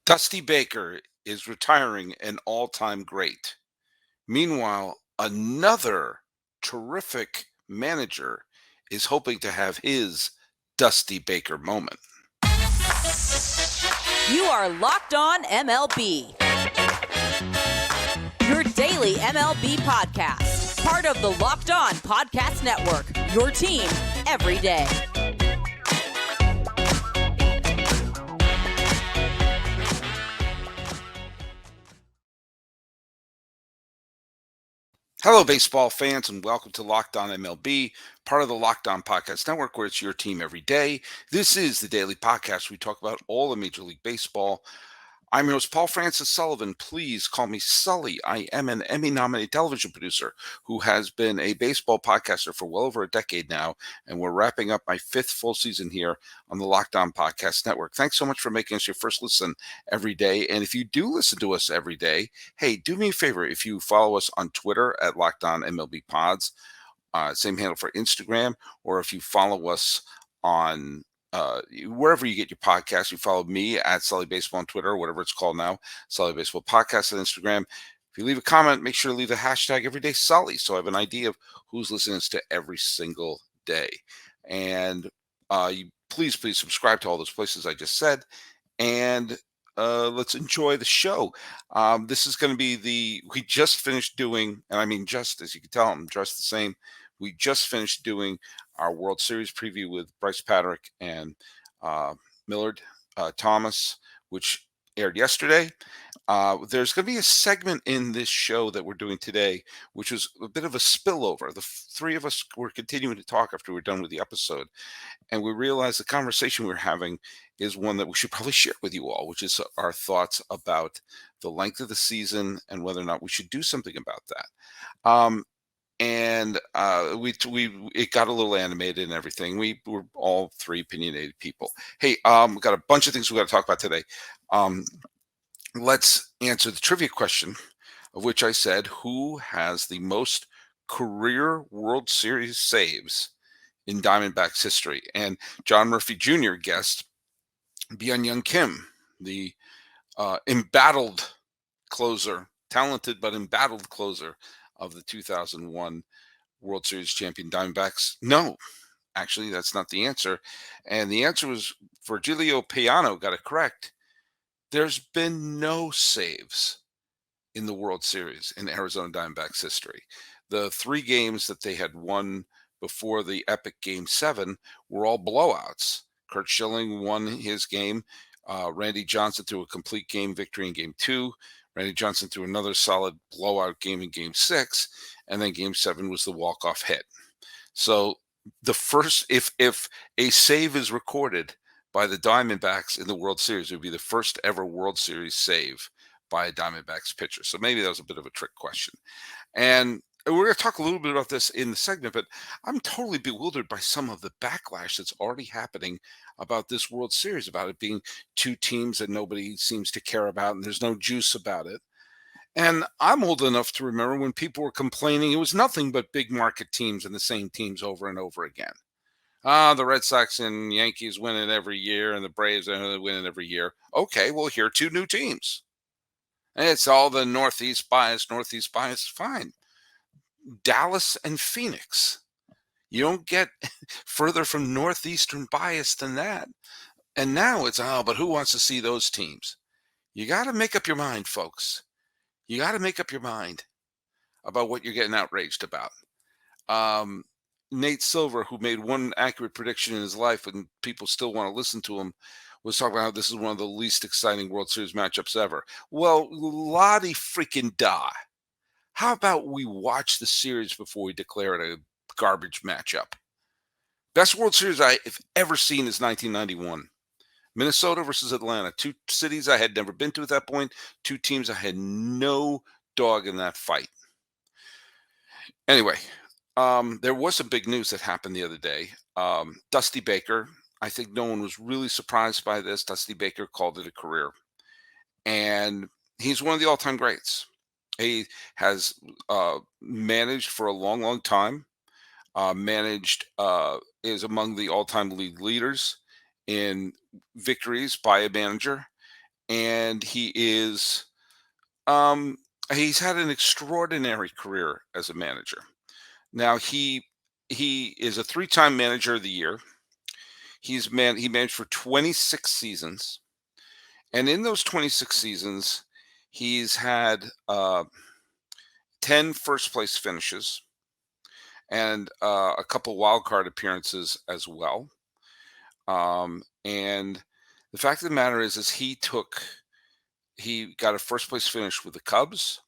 Dusty Baker is retiring an all-time great. Meanwhile, another terrific manager is hoping to have his Dusty Baker moment. You are Locked On MLB, your daily MLB podcast. Part of the Locked On Podcast Network, your team every day. Hello, baseball fans, and welcome to Locked On MLB, part of the Locked On Podcast Network, where it's your team every day. This is the daily podcast. We talk about all of Major League Baseball. I'm your host, Paul Francis Sullivan. Please call me Sully. I am an Emmy-nominated television producer who has been a baseball podcaster for well over a decade now, and we're wrapping up my fifth full season here on the Locked On Podcast Network. Thanks so much for making us your first listen every day. And if you do listen to us every day, hey, do me a favor. If you follow us on Twitter at Locked On MLB Pods, same handle for Instagram, or if you follow us on wherever you get your podcast, you follow me at Sully Baseball on Twitter, or whatever it's called now, Sully Baseball Podcast on Instagram. If you leave a comment, make sure to leave the hashtag Everyday Sully, so I have an idea of who's listening to every single day. And you please subscribe to all those places I just said, and let's enjoy the show. This is going to be we just finished doing, and I mean just, as you can tell, I'm dressed the same. We just finished doing our World Series preview with Brice Paterik and Millard Thomas, which aired yesterday. There's going to be a segment in this show that we're doing today, which was a bit of a spillover. The three of us were continuing to talk after we were done with the episode, and we realized the conversation we were having is one that we should probably share with you all, which is our thoughts about the length of the season and whether or not we should do something about that. And it got a little animated and everything. We were all three opinionated people. Hey, we got a bunch of things we got to talk about today. Let's answer the trivia question, of which I said, who has the most career World Series saves in Diamondbacks history? And John Murphy Jr. guessed Byung-Hyun Kim, the embattled closer, talented but embattled closer of the 2001 World Series champion Diamondbacks. No, actually, that's not the answer. And the answer was Virgilio Piano got it correct. There's been no saves in the World Series in Arizona Diamondbacks history. The three games that they had won before the epic Game 7 were all blowouts. Curt Schilling won his game. Randy Johnson threw a complete game victory in Game 2. Randy Johnson threw another solid blowout game in Game 6, and then Game 7 was the walk-off hit. So the first, if a save is recorded by the Diamondbacks in the World Series, it would be the first ever World Series save by a Diamondbacks pitcher. So maybe that was a bit of a trick question. And we're going to talk a little bit about this in the segment, but I'm totally bewildered by some of the backlash that's already happening about this World Series, about it being two teams that nobody seems to care about, and there's no juice about it. And I'm old enough to remember when people were complaining it was nothing but big market teams and the same teams over and over again. The Red Sox and Yankees win it every year, and the Braves win it every year. Okay, well, here are two new teams. And it's all the Northeast bias, fine. Dallas and Phoenix. You don't get further from Northeastern bias than that. And now it's, but who wants to see those teams? You got to make up your mind, folks. You got to make up your mind about what you're getting outraged about. Nate Silver, who made one accurate prediction in his life and people still want to listen to him, was talking about how this is one of the least exciting World Series matchups ever. Well, Lottie freaking da. How about we watch the series before we declare it a garbage matchup? Best World Series I've ever seen is 1991. Minnesota versus Atlanta. Two cities I had never been to at that point. Two teams I had no dog in that fight. Anyway, there was some big news that happened the other day. Dusty Baker. I think no one was really surprised by this. Dusty Baker called it a career. And he's one of the all-time greats. He has managed for a long time. Is among the all-time league leaders in victories by a manager. and he's had an extraordinary career as a manager. Now he is a three-time manager of the year. He managed for 26 seasons, and in those 26 seasons, he's had 10 first place finishes and a couple wild card appearances as well. And the fact of the matter is he got a first place finish with the Cubs,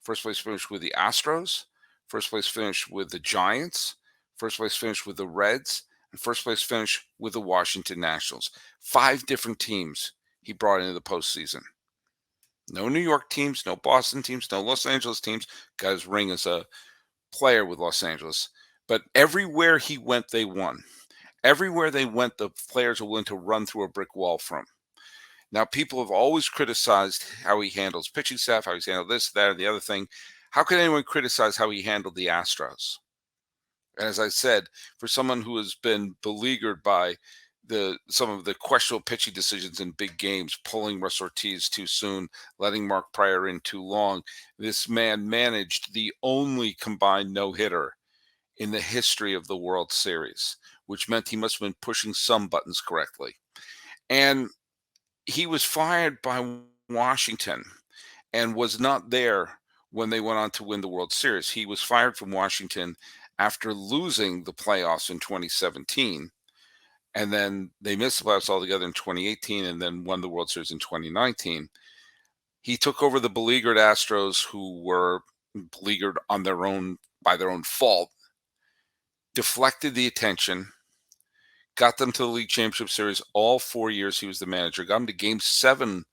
first place finish with the Astros, first place finish with the Giants, first place finish with the Reds, and first place finish with the Washington Nationals. 5 different teams he brought into the postseason. No New York teams, no Boston teams, no Los Angeles teams. Got his ring as a player with Los Angeles. But everywhere he went, they won. Everywhere they went, the players were willing to run through a brick wall from. Now, people have always criticized how he handles pitching staff, how he's handled this, that, and the other thing. How could anyone criticize how he handled the Astros? And as I said, for someone who has been beleaguered by some of the questionable pitching decisions in big games, pulling Russ Ortiz too soon, letting Mark Pryor in too long, this man managed the only combined no-hitter in the history of the World Series, which meant he must have been pushing some buttons correctly. And he was fired by Washington and was not there when they went on to win the World Series. He was fired from Washington after losing the playoffs in 2017. And then they missed the playoffs altogether in 2018 and then won the World Series in 2019. He took over the beleaguered Astros, who were beleaguered on by their own fault, deflected the attention, got them to the League Championship Series all 4 years he was the manager, got them to Game 7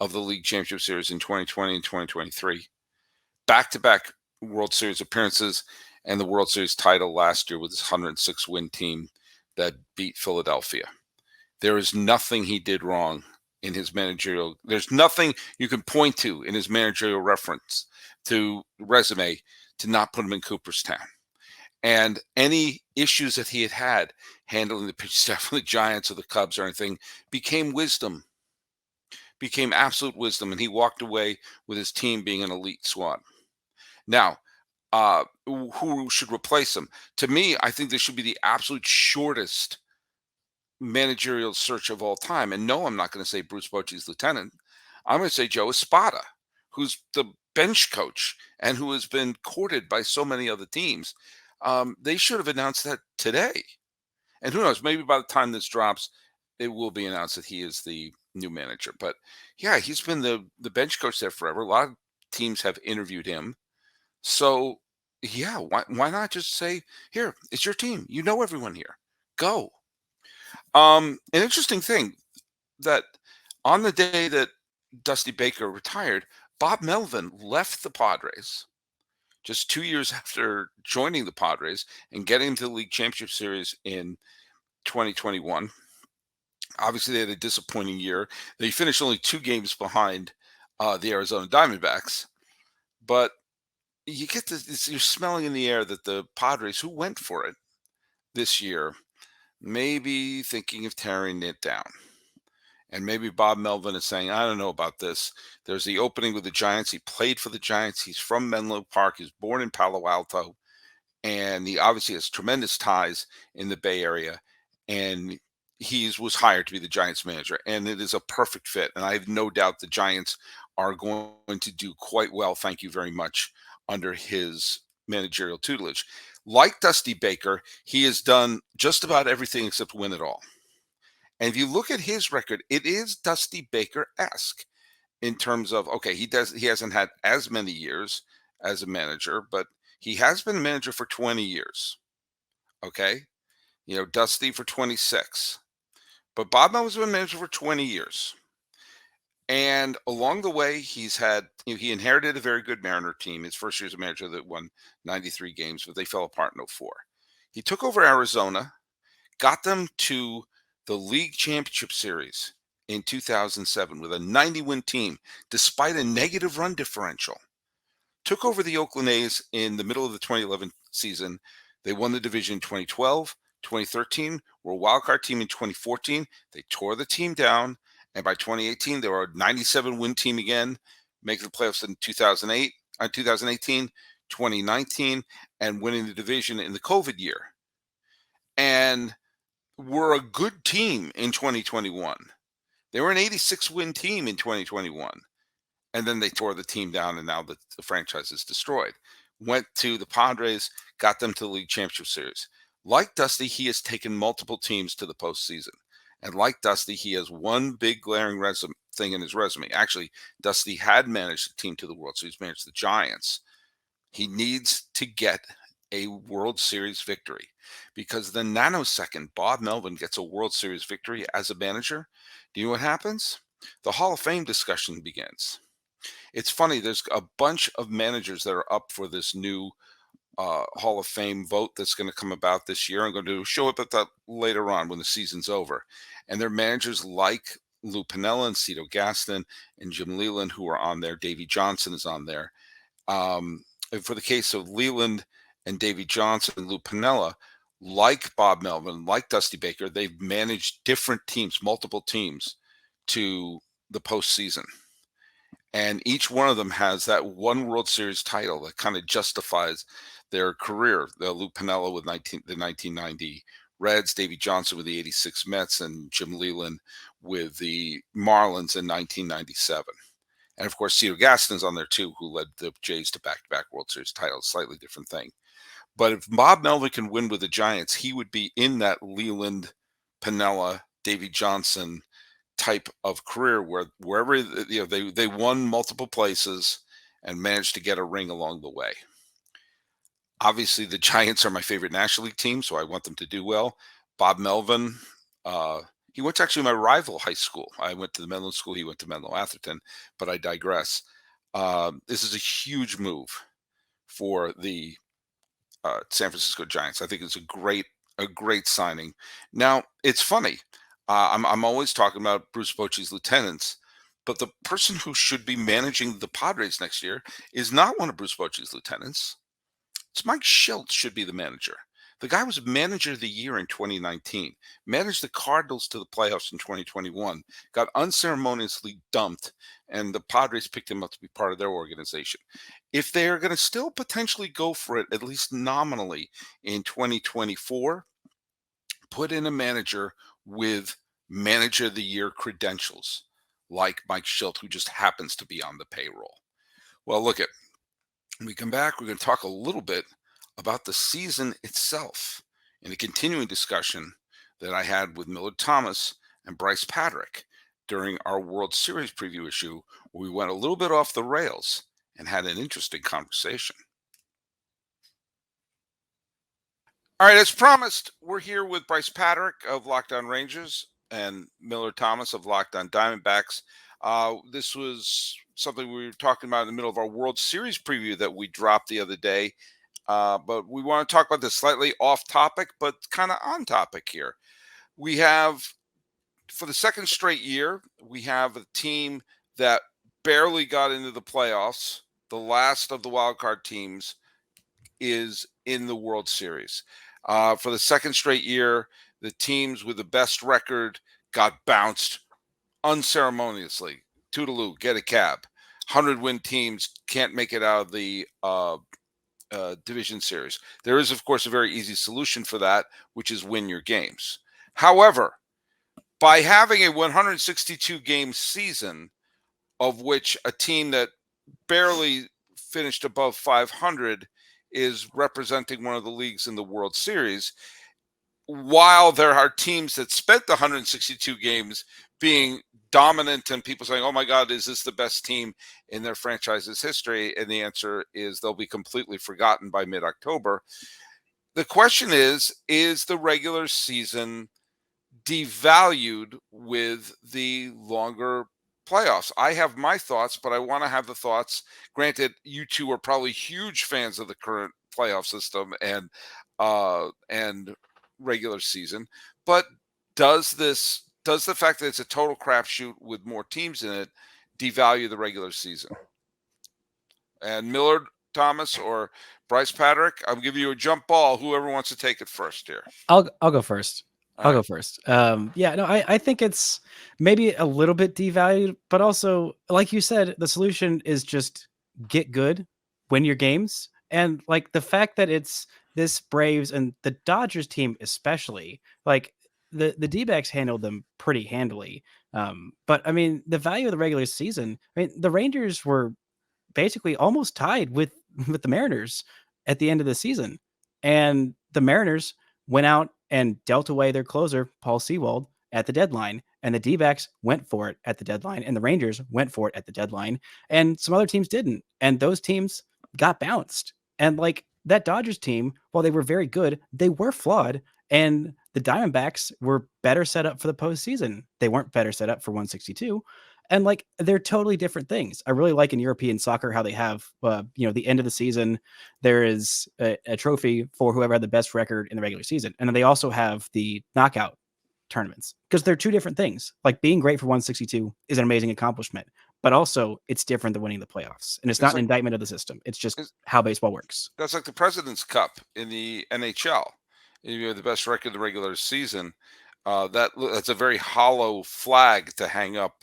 of the League Championship Series in 2020 and 2023, back-to-back World Series appearances, and the World Series title last year with his 106-win team that beat Philadelphia. There is nothing he did wrong in his managerial. There's nothing you can point to in his managerial resume to not put him in Cooperstown. And any issues that he had handling the pitch staff from the Giants or the Cubs or anything became absolute wisdom, and he walked away with his team being an elite squad. Now, who should replace him? To me, I think this should be the absolute shortest managerial search of all time. And no, I'm not going to say Brice Patek's lieutenant. I'm going to say Joe Ibotta, who's the bench coach and who has been courted by so many other teams. They should have announced that today. And who knows, maybe by the time this drops, it will be announced that he is the new manager. But yeah, he's been the bench coach there forever. A lot of teams have interviewed him. So yeah, why not just say, here, it's your team. You know everyone here. Go. An interesting thing that on the day that Dusty Baker retired, Bob Melvin left the Padres just 2 years after joining the Padres and getting into the League Championship Series in 2021. Obviously, they had a disappointing year. They finished only 2 games behind the Arizona Diamondbacks. But you get this, you're smelling in the air that the Padres, who went for it this year, may be thinking of tearing it down. And maybe Bob Melvin is saying, I don't know about this. There's the opening with the Giants. He played for the Giants. He's from Menlo Park. He's born in Palo Alto. And he obviously has tremendous ties in the Bay Area. And he was hired to be the Giants manager. And it is a perfect fit. And I have no doubt the Giants are going to do quite well, thank you very much, under his managerial tutelage. Like Dusty Baker, he has done just about everything except win it all. And if you look at his record, it is Dusty Baker-esque in terms of, okay, he hasn't had as many years as a manager, but he has been a manager for 20 years. Okay? You know, Dusty for 26. But Bob Melvin's been a manager for 20 years. And along the way, he inherited a very good Mariner team. His first year as a manager that won 93 games, but they fell apart in 2004. He took over Arizona, got them to the League Championship Series in 2007 with a 90-win team, despite a negative run differential. Took over the Oakland A's in the middle of the 2011 season. They won the division in 2012, 2013, were a wildcard team in 2014. They tore the team down And by 2018, they were a 97 win team again, making the playoffs in 2018, 2019, and winning the division in the COVID year. And were a good team in 2021. They were an 86 win team in 2021. And then they tore the team down, and now the franchise is destroyed. Went to the Padres, got them to the League Championship Series. Like Dusty, he has taken multiple teams to the postseason. And like Dusty, he has one big glaring thing in his resume. Actually, Dusty had managed the team to the World Series, managed the Giants. He needs to get a World Series victory, because the nanosecond Bob Melvin gets a World Series victory as a manager, do you know what happens? The Hall of Fame discussion begins. It's funny, there's a bunch of managers that are up for this new Hall of Fame vote that's going to come about this year. I'm going to show up at that later on when the season's over. And they're managers like Lou Piniella and Cito Gaston and Jim Leyland, who are on there. Davey Johnson is on there. For the case of Leyland and Davey Johnson and Lou Piniella, like Bob Melvin, like Dusty Baker, they've managed different teams, multiple teams, to the postseason. And each one of them has that one World Series title that kind of justifies their career. Lou Piniella with the 1990 Reds, Davey Johnson with the 86 Mets, and Jim Leyland with the Marlins in 1997. And of course, Cito Gaston's on there too, who led the Jays to back-to-back World Series titles. Slightly different thing. But if Bob Melvin can win with the Giants, he would be in that Leyland, Piniella, Davey Johnson type of career where wherever they won multiple places and managed to get a ring along the way. Obviously, the Giants are my favorite National League team, so I want them to do well. Bob Melvin, he went to actually my rival high school. I went to the Menlo School. He went to Menlo Atherton, but I digress. This is a huge move for the San Francisco Giants. I think it's a great signing. Now, it's funny. I'm always talking about Bruce Bochy's lieutenants, but the person who should be managing the Padres next year is not one of Bruce Bochy's lieutenants. It's Mike Shildt should be the manager. The guy was manager of the year in 2019, managed the Cardinals to the playoffs in 2021, got unceremoniously dumped, and the Padres picked him up to be part of their organization. If they are going to still potentially go for it, at least nominally, in 2024, put in a manager with manager of the year credentials, like Mike Shildt, who just happens to be on the payroll. Well, look at, when we come back, we're going to talk a little bit about the season itself in a continuing discussion that I had with Millard Thomas and Brice Paterik during our World Series preview issue, where we went a little bit off the rails and had an interesting conversation. All right, as promised, we're here with Brice Paterik of Locked On Rangers and Millard Thomas of Locked On Diamondbacks. This was something we were talking about in the middle of our World Series preview that we dropped the other day. But we want to talk about this slightly off topic, but kind of on topic here. We have, for the second straight year, we have a team that barely got into the playoffs. The last of the wild card teams is in the World Series. For the second straight year, the teams with the best record got bounced unceremoniously. Toodaloo, get a cab. 100-win teams can't make it out of the division series. There is, of course, a very easy solution for that, which is win your games. However, by having a 162-game season, of which a team that barely finished above 500 is representing one of the leagues in the World Series, while there are teams that spent the 162 games being dominant and people saying, oh my God, is this the best team in their franchise's history? And the answer is they'll be completely forgotten by mid-October. The question is the regular season devalued with the longer playoffs? I have my thoughts, but I want to have the thoughts. Granted, you two are probably huge fans of the current playoff system and regular season, but does the fact that it's a total crapshoot with more teams in it devalue the regular season? And Millard Thomas or Brice Paterik, I'm giving you a jump ball. Whoever wants to take it first here. I'll go first. All I'll right. go first. I think it's maybe a little bit devalued, but also, like you said, the solution is just get good, win your games. And like the fact that it's this Braves and the Dodgers team, especially, like the D-backs handled them pretty handily. But I mean, the value of the regular season, I mean, the Rangers were basically almost tied with with the Mariners at the end of the season. And the Mariners went out and dealt away their closer, Paul Sewald, at the deadline. And the D-backs went for it at the deadline. And the Rangers went for it at the deadline. And some other teams didn't. And those teams got bounced. And like that Dodgers team, while they were very good, they were flawed. And the Diamondbacks were better set up for the postseason. They weren't better set up for 162. And like they're totally different things. I really like in European soccer how they have, the end of the season, there is a trophy for whoever had the best record in the regular season. And then they also have the knockout tournaments because they're two different things. Like being great for 162 is an amazing accomplishment, but also it's different than winning the playoffs. And it's not an indictment of the system. It's just how baseball works. That's like the President's Cup in the NHL. If you have the best record in the regular season, that's a very hollow flag to hang up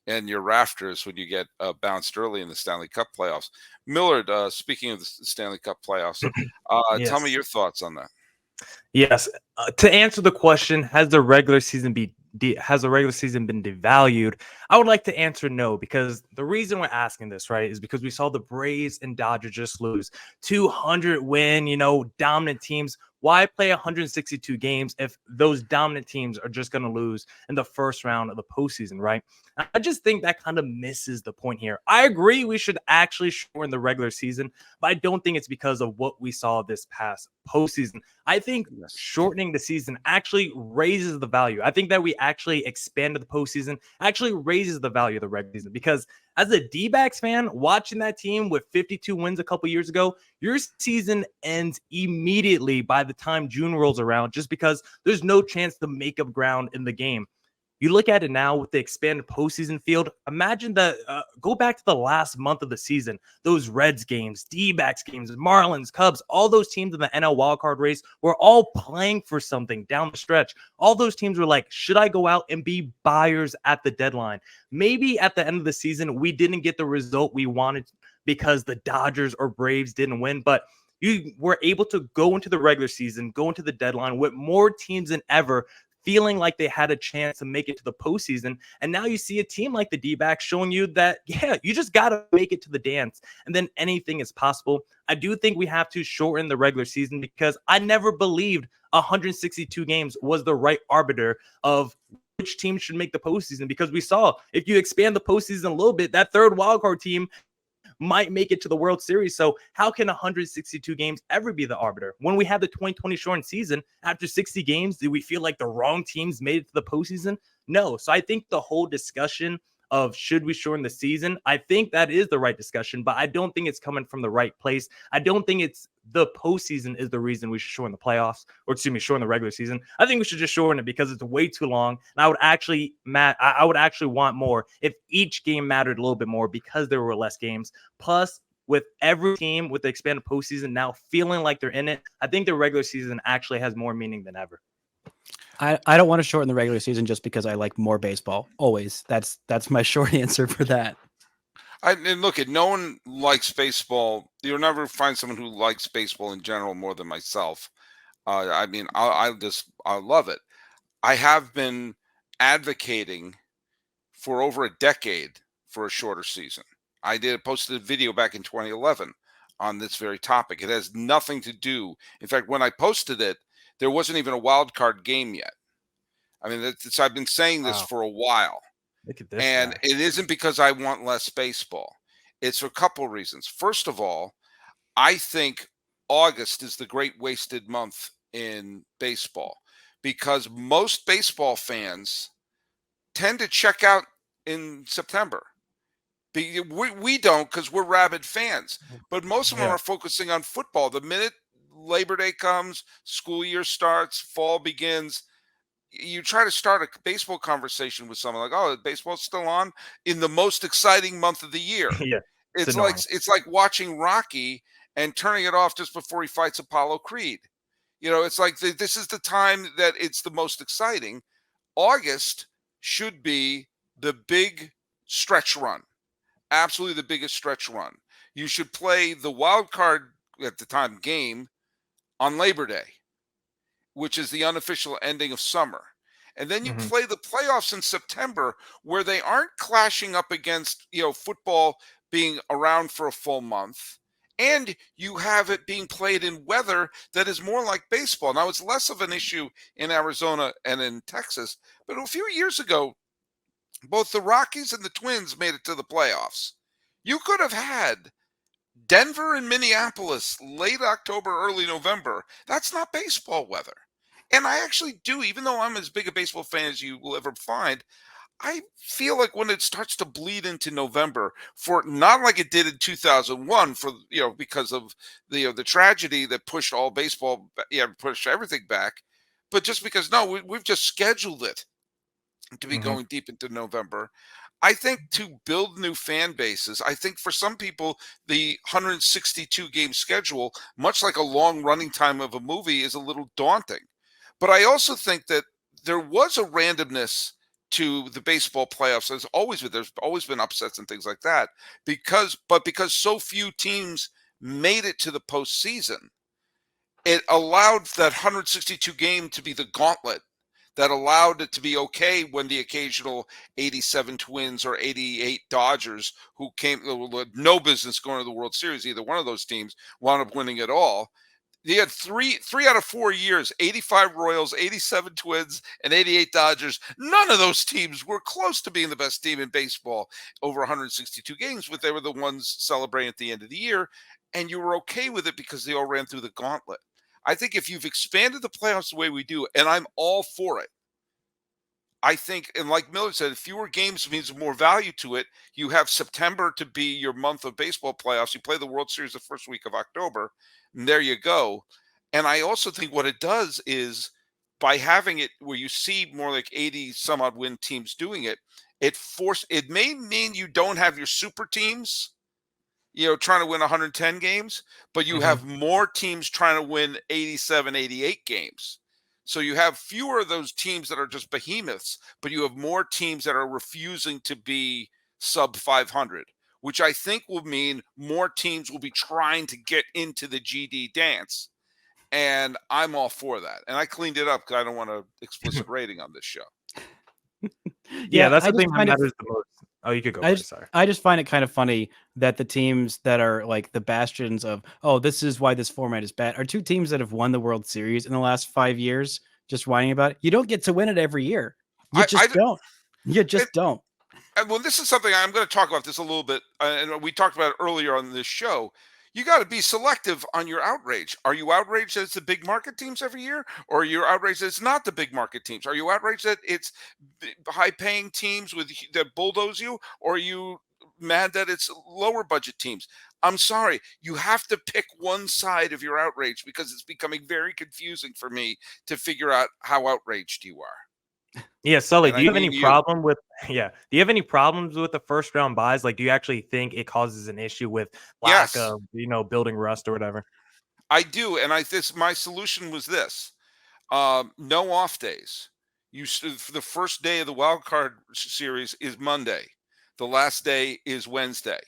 in your rafters when you get bounced early in the Stanley Cup playoffs. Millard, speaking of the Stanley Cup playoffs, Yes. Tell me your thoughts on that. Yes. To answer the question, has the regular season been devalued? I would like to answer no, because the reason we're asking this, right, is because we saw the Braves and Dodgers just lose 200 win, dominant teams. Why play 162 games if those dominant teams are just going to lose in the first round of the postseason, right? I just think that kind of misses the point here. I agree we should actually shorten the regular season, but I don't think it's because of what we saw this past postseason. I think shortening the season actually raises the value. I think that we actually expanded the postseason, actually raises the value of the regular season, because as a D-backs fan, watching that team with 52 wins a couple years ago, your season ends immediately by the time June rolls around, just because there's no chance to make up ground in the game. You look at it now with the expanded postseason field. Imagine that. Go back to the last month of the season. Those Reds games, D-backs games, Marlins, Cubs, all those teams in the NL wildcard race were all playing for something down the stretch. All those teams were like, should I go out and be buyers at the deadline? Maybe at the end of the season, we didn't get the result we wanted because the Dodgers or Braves didn't win, but you were able to go into the regular season, go into the deadline with more teams than ever, feeling like they had a chance to make it to the postseason. And now you see a team like the D-backs showing you that, you just got to make it to the dance, and then anything is possible. I do think we have to shorten the regular season, because I never believed 162 games was the right arbiter of which team should make the postseason, because we saw if you expand the postseason a little bit, that third wildcard team might make it to the World Series. So how can 162 games ever be the arbiter? When we had the 2020 shortened season, after 60 games, did we feel like the wrong teams made it to the postseason? No. So I think the whole discussion of should we shorten the season, I think that is the right discussion, but I don't think it's coming from the right place. I don't think it's the postseason is the reason we should shorten the playoffs, or shorten the regular season. I think we should just shorten it because it's way too long. And I would actually, I would actually want more if each game mattered a little bit more, because there were less games. Plus, with every team with the expanded postseason now feeling like they're in it, I think the regular season actually has more meaning than ever. I don't want to shorten the regular season just because I like more baseball. Always. That's my short answer for that. And look, no one likes baseball. You'll never find someone who likes baseball in general more than myself. I love it. I have been advocating for over a decade for a shorter season. I posted a video back in 2011 on this very topic. It has nothing to do. In fact, when I posted it, there wasn't even a wild card game yet. I mean, I've been saying this for a while. Look at this. And it isn't because I want less baseball. It's for a couple of reasons. First of all, I think August is the great wasted month in baseball, because most baseball fans tend to check out in September. We don't, because we're rabid fans, but most of them are focusing on football. The minute Labor Day comes, school year starts, fall begins, you try to start a baseball conversation with someone like, "Oh, baseball's still on," in the most exciting month of the year. It's like watching Rocky and turning it off just before he fights Apollo Creed. It's like this is the time that it's the most exciting. August should be the big stretch run. Absolutely the biggest stretch run. You should play the wild card at the time game on Labor Day, which is the unofficial ending of summer. And then you play the playoffs in September, where they aren't clashing up against, football being around for a full month. And you have it being played in weather that is more like baseball. Now, it's less of an issue in Arizona and in Texas, but a few years ago, both the Rockies and the Twins made it to the playoffs. You could have had Denver and Minneapolis late October, early November. That's not baseball weather. And I actually do, even though I'm as big a baseball fan as you will ever find, I feel like when it starts to bleed into November, for not like it did in 2001, for because of the tragedy that pushed all baseball, pushed everything back, but just because we've just scheduled it to be going deep into November. I think to build new fan bases, I think for some people, the 162 game schedule, much like a long running time of a movie, is a little daunting. But I also think that there was a randomness to the baseball playoffs. There's always been upsets and things like that because so few teams made it to the postseason, it allowed that 162 game to be the gauntlet that allowed it to be okay when the occasional 87 Twins or 88 Dodgers, who had no business going to the World Series, either one of those teams, wound up winning it all. They had three out of 4 years, 85 Royals, 87 Twins, and 88 Dodgers. None of those teams were close to being the best team in baseball over 162 games, but they were the ones celebrating at the end of the year, and you were okay with it because they all ran through the gauntlet. I think if you've expanded the playoffs the way we do, and I'm all for it, I think, and like Millard said, fewer games means more value to it. You have September to be your month of baseball playoffs. You play the World Series the first week of October, and there you go. And I also think what it does is, by having it where you see more like 80 some odd win teams doing it, it may mean you don't have your super teams, trying to win 110 games, but you have more teams trying to win 87, 88 games. So you have fewer of those teams that are just behemoths, but you have more teams that are refusing to be sub 500, which I think will mean more teams will be trying to get into the GD dance. And I'm all for that. And I cleaned it up because I don't want an explicit rating on this show. Yeah, that's the thing that matters the most. Oh, you could go. I just find it kind of funny that the teams that are like the bastions of, this is why this format is bad, are two teams that have won the World Series in the last 5 years, just whining about it. You don't get to win it every year. You don't. You just don't. And well, this is something I'm going to talk about this a little bit. And we talked about it earlier on this show. You got to be selective on your outrage. Are you outraged that it's the big market teams every year? Or are you outraged that it's not the big market teams? Are you outraged that it's high-paying teams that bulldoze you? Or are you mad that it's lower budget teams? I'm sorry. You have to pick one side of your outrage because it's becoming very confusing for me to figure out how outraged you are. Yeah, Sully, do you have any problem with do you have any problems with the first round buys? Like, do you actually think it causes an issue with lack of, building rust or whatever? I do, and my solution was this. No off days. The first day of the wild card series is Monday. The last day is Wednesday.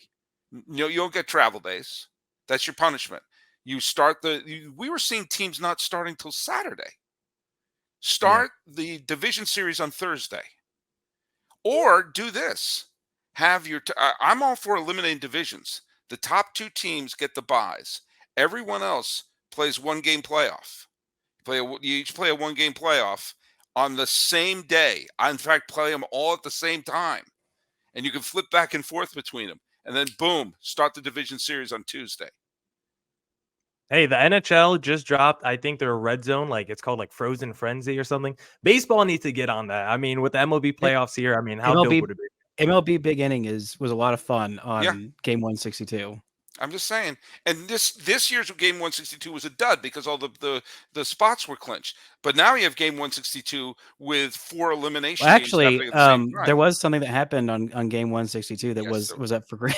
You don't get travel days. That's your punishment. You start we were seeing teams not starting till Saturday. Start the division series on Thursday. Or do this. Have I'm all for eliminating divisions. The top two teams get the buys. Everyone else plays one game playoff. You each play a one game playoff on the same day. I, in fact, play them all at the same time. And you can flip back and forth between them. And then, boom, start the division series on Tuesday. Hey, the NHL just dropped, I think, their red zone, like it's called like Frozen Frenzy or something. Baseball needs to get on that. I mean, with the MLB playoffs here, I mean, how dope would it be? MLB Big Inning was a lot of fun on game 162. I'm just saying. And this year's game 162 was a dud because all the spots were clinched. But now you have game 162 with 4 elimination Well, games actually, happening at the same there time. was something that happened on game 162 that Yes, was up for grabs.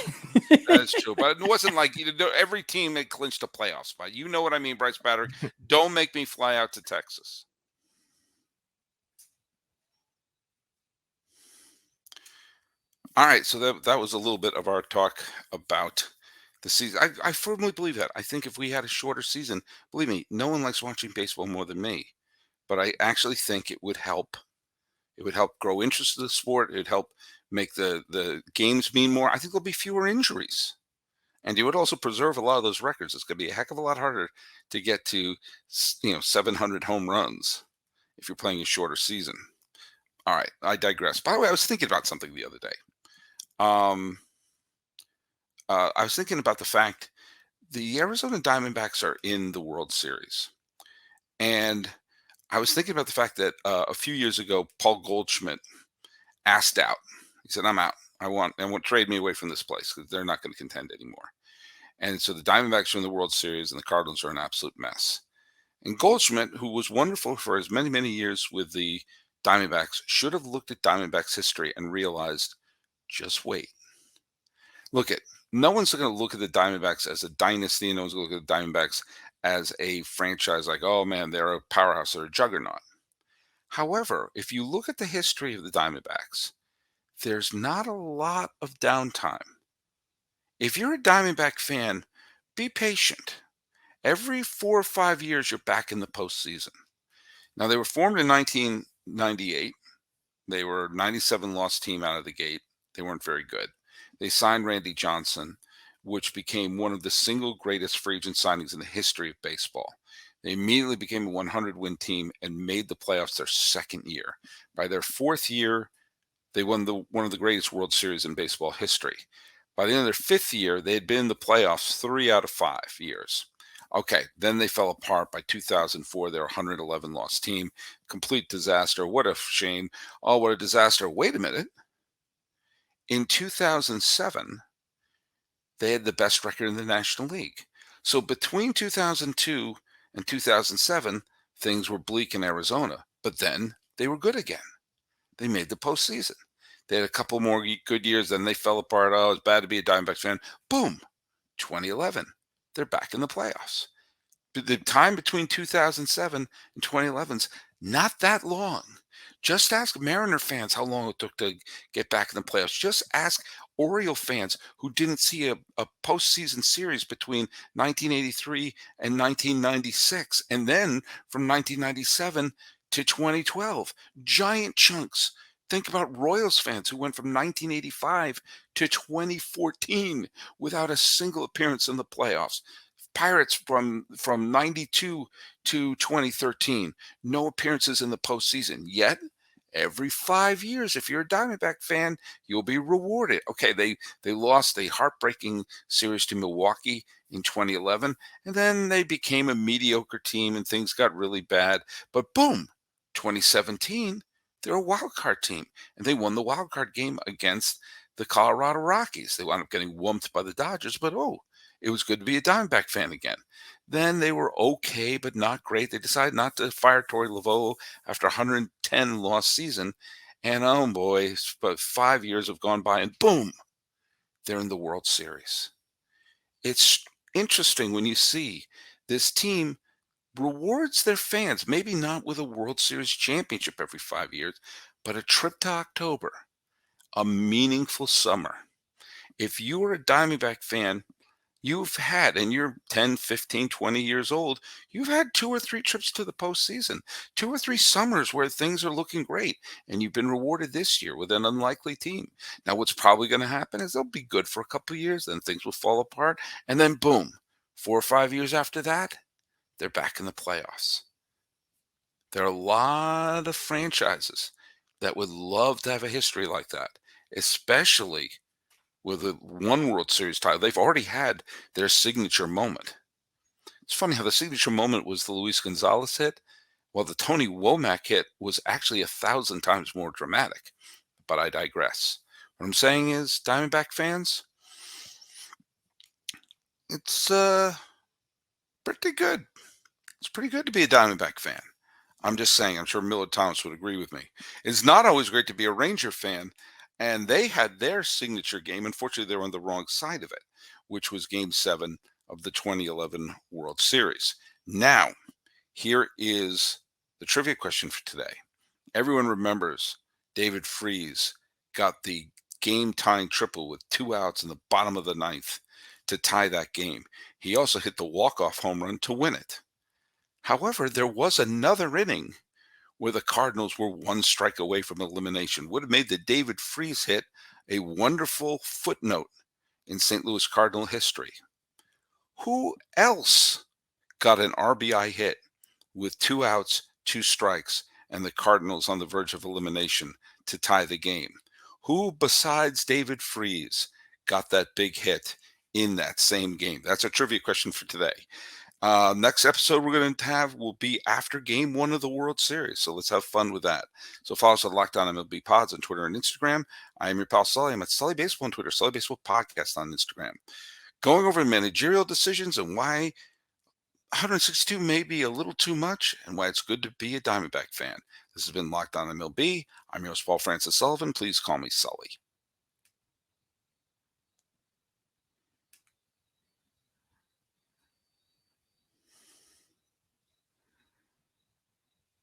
that is true. But it wasn't like every team had clinched a playoff spot. You know what I mean, Brice Paterik? Don't make me fly out to Texas. All right, so that was a little bit of our talk about the season. I firmly believe that. I think if we had a shorter season, believe me, no one likes watching baseball more than me. But I actually think it would help. It would help grow interest in the sport. It would help make the games mean more. I think there'll be fewer injuries. And you would also preserve a lot of those records. It's going to be a heck of a lot harder to get to 700 home runs if you're playing a shorter season. All right, I digress. By the way, I was thinking about something the other day. I was thinking about the fact the Arizona Diamondbacks are in the World Series, and I was thinking about the fact that a few years ago, Paul Goldschmidt asked out. He said, "I'm out. I want trade me away from this place because they're not going to contend anymore." And so the Diamondbacks are in the World Series, and the Cardinals are an absolute mess. And Goldschmidt, who was wonderful for his many, many years with the Diamondbacks, should have looked at Diamondbacks history and realized, just wait. Look at no one's going to look at the Diamondbacks as a dynasty. No one's going to look at the Diamondbacks as a franchise like, oh man, they're a powerhouse or a juggernaut. However, if you look at the history of the Diamondbacks, there's not a lot of downtime. If you're a Diamondback fan, be patient. Every 4 or 5 years, you're back in the postseason. Now, they were formed in 1998. They were a 97 loss team out of the gate. They weren't very good. They signed Randy Johnson, which became one of the single greatest free agent signings in the history of baseball. They immediately became a 100-win team and made the playoffs their second year. By their fourth year, they won one of the greatest World Series in baseball history. By the end of their fifth year, they had been in the playoffs 3 out of 5 years. Okay, then they fell apart. By 2004, they're a 111 loss team. Complete disaster. What a shame. Oh, what a disaster. Wait a minute. In 2007, they had the best record in the National League. So between 2002 and 2007, things were bleak in Arizona. But then they were good again. They made the postseason. They had a couple more good years, then they fell apart. Oh, it's bad to be a Diamondbacks fan. Boom, 2011. They're back in the playoffs. But the time between 2007 and 2011's not that long. Just ask Mariner fans how long it took to get back in the playoffs. Just ask Oriole fans who didn't see a postseason series between 1983 and 1996. And then from 1997 to 2012, giant chunks. Think about Royals fans who went from 1985 to 2014 without a single appearance in the playoffs. Pirates from 92 to 2013, no appearances in the postseason. Yet, every 5 years, if you're a Diamondback fan, you'll be rewarded. Okay, they lost a heartbreaking series to Milwaukee in 2011, and then they became a mediocre team and things got really bad. But boom, 2017, they're a wild card team, and they won the wild card game against the Colorado Rockies. They wound up getting whumped by the Dodgers, but it was good to be a Diamondback fan again. Then they were okay, but not great. They decided not to fire Torey Lovullo after a 110 loss season. And oh boy, but 5 years have gone by and boom, they're in the World Series. It's interesting when you see this team rewards their fans, maybe not with a World Series championship every 5 years, but a trip to October, a meaningful summer. If you are a Diamondback fan, you've had, and you're 10, 15, 20 years old, you've had 2 or 3 trips to the postseason, 2 or 3 summers where things are looking great, and you've been rewarded this year with an unlikely team. Now, what's probably going to happen is they'll be good for a couple of years, then things will fall apart, and then boom, 4 or 5 years after that, they're back in the playoffs. There are a lot of franchises that would love to have a history like that, especially with a one World Series title. They've already had their signature moment. It's funny how the signature moment was the Luis Gonzalez hit, while the Tony Womack hit was actually 1,000 times more dramatic. But I digress. What I'm saying is, Diamondback fans, It's pretty good. It's pretty good to be a Diamondback fan. I'm just saying, I'm sure Millard Thomas would agree with me. It's not always great to be a Ranger fan, and they had their signature game. Unfortunately, they were on the wrong side of it, which was Game 7 of the 2011 World Series. Now, here is the trivia question for today. Everyone remembers David Freese got the game-tying triple with 2 outs in the bottom of the 9th to tie that game. He also hit the walk-off home run to win it. However, there was another inning where the Cardinals were 1 strike away from elimination. Would have made the David Freese hit a wonderful footnote in St. Louis Cardinal history. Who else got an RBI hit with 2 outs, 2 strikes, and the Cardinals on the verge of elimination to tie the game? Who besides David Freese got that big hit in that same game? That's a trivia question for today. Next episode we're going to have will be after Game 1 of the World Series. So let's have fun with that. So follow us at Locked On MLB Pods on Twitter and Instagram. I am your pal Sully. I'm at Sully Baseball on Twitter, Sully Baseball Podcast on Instagram. Going over managerial decisions and why 162 may be a little too much and why it's good to be a Diamondback fan. This has been Locked On MLB. I'm your host, Paul Francis Sullivan. Please call me Sully.